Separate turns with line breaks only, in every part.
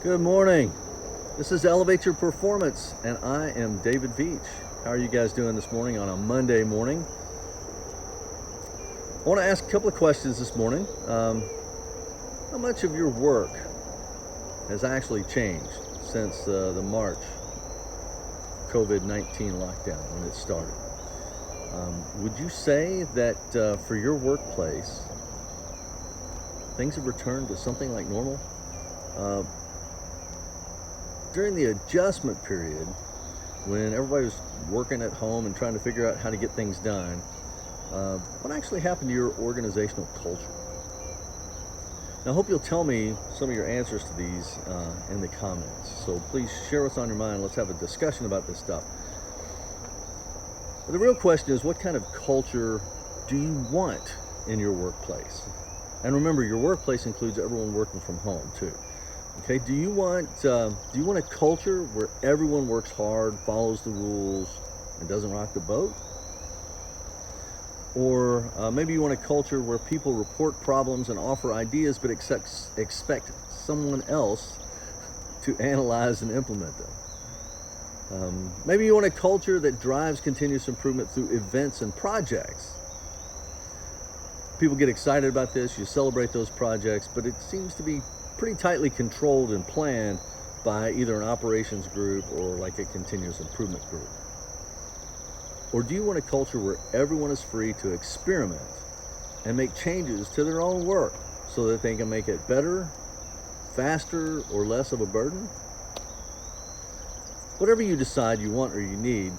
Good morning. This is Elevate Your Performance, and I am David Veach. How are you guys doing this morning on a Monday morning? I want to ask a couple of questions this morning. How much of your work has actually changed since the March COVID-19 lockdown when it started? Would you say that for your workplace, things have returned to something like normal? During the adjustment period, when everybody was working at home and trying to figure out how to get things done, what actually happened to your organizational culture? Now, I hope you'll tell me some of your answers to these in the comments. So please share what's on your mind. Let's have a discussion about this stuff. But the real question is, what kind of culture do you want in your workplace? And remember, your workplace includes everyone working from home too. Okay, do you want a culture where everyone works hard, follows the rules, and doesn't rock the boat? Or maybe you want a culture where people report problems and offer ideas, but expect someone else to analyze and implement them. Maybe you want a culture that drives continuous improvement through events and projects. People get excited about this, you celebrate those projects, but it seems to be pretty tightly controlled and planned by either an operations group or like a continuous improvement group. Or do you want a culture where everyone is free to experiment and make changes to their own work so that they can make it better, faster, or less of a burden? Whatever you decide you want or you need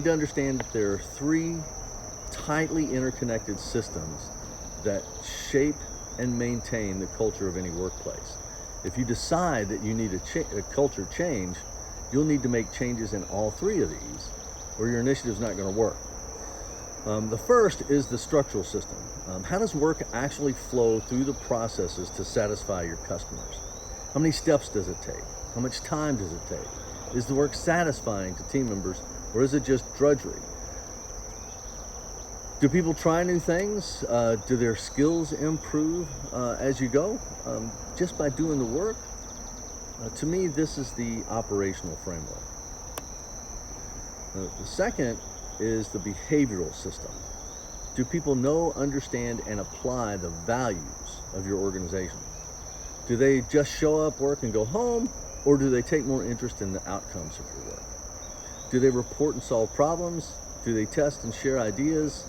to understand that there are three tightly interconnected systems that shape and maintain the culture of any workplace. If you decide that you need a culture change, you'll need to make changes in all three of these, or your initiative's not going to work. The first is the structural system. How does work actually flow through the processes to satisfy your customers? How many steps does it take? How much time does it take? Is the work satisfying to team members, or is it just drudgery? Do people try new things? Do their skills improve as you go just by doing the work? To me, this is the operational framework. The second is the behavioral system. Do people know, understand, and apply the values of your organization? Do they just show up, work, and go home, or do they take more interest in the outcomes of your work? Do they report and solve problems? Do they test and share ideas?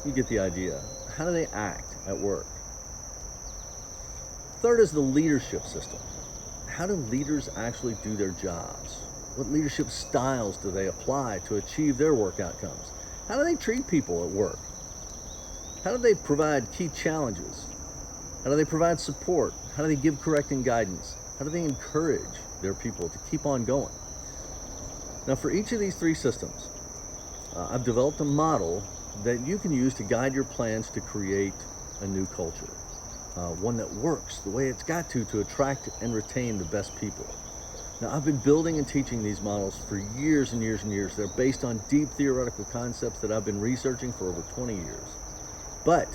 You get the idea. How do they act at work? Third is the leadership system. How do leaders actually do their jobs? What leadership styles do they apply to achieve their work outcomes? How do they treat people at work? How do they provide key challenges? How do they provide support? How do they give correcting guidance? How do they encourage their people to keep on going? Now, for each of these three systems, I've developed a model that you can use to guide your plans to create a new culture, one that works the way it's got to attract and retain the best people. Now, I've been building and teaching these models for years and years and years. They're based on deep theoretical concepts that I've been researching for over 20 years, but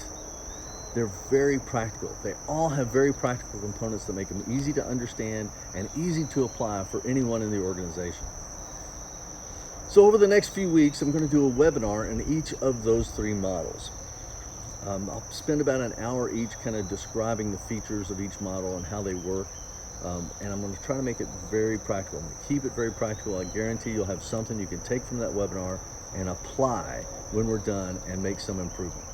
they're very practical. They all have very practical components that make them easy to understand and easy to apply for anyone in the organization. So over the next few weeks, I'm going to do a webinar in each of those three models. I'll spend about an hour each kind of describing the features of each model and how they work. And I'm going to try to make it very practical. I'm going to keep it very practical. I guarantee you'll have something you can take from that webinar and apply when we're done and make some improvement.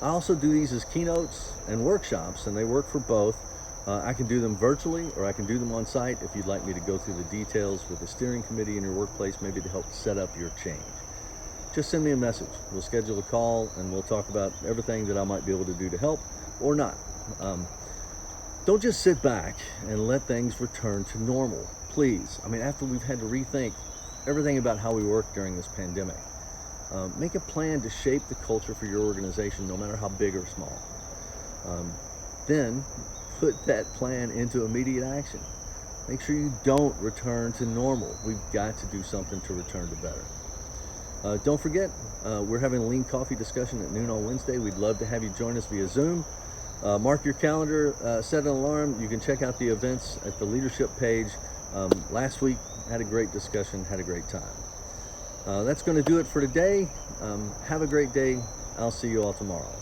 I also do these as keynotes and workshops, and they work for both. I can do them virtually, or I can do them on site if you'd like me to go through the details with the steering committee in your workplace, maybe to help set up your change. Just send me a message. We'll schedule a call and we'll talk about everything that I might be able to do to help or not. Don't just sit back and let things return to normal, please. I mean, after we've had to rethink everything about how we work during this pandemic, make a plan to shape the culture for your organization, no matter how big or small. Then put that plan into immediate action. Make sure you don't return to normal. We've got to do something to return to better. Don't forget, we're having a lean coffee discussion at noon on Wednesday. We'd love to have you join us via Zoom. Mark your calendar, set an alarm. You can check out the events at the leadership page. Last week, had a great discussion, had a great time. That's going to do it for today. Have a great day. I'll see you all tomorrow.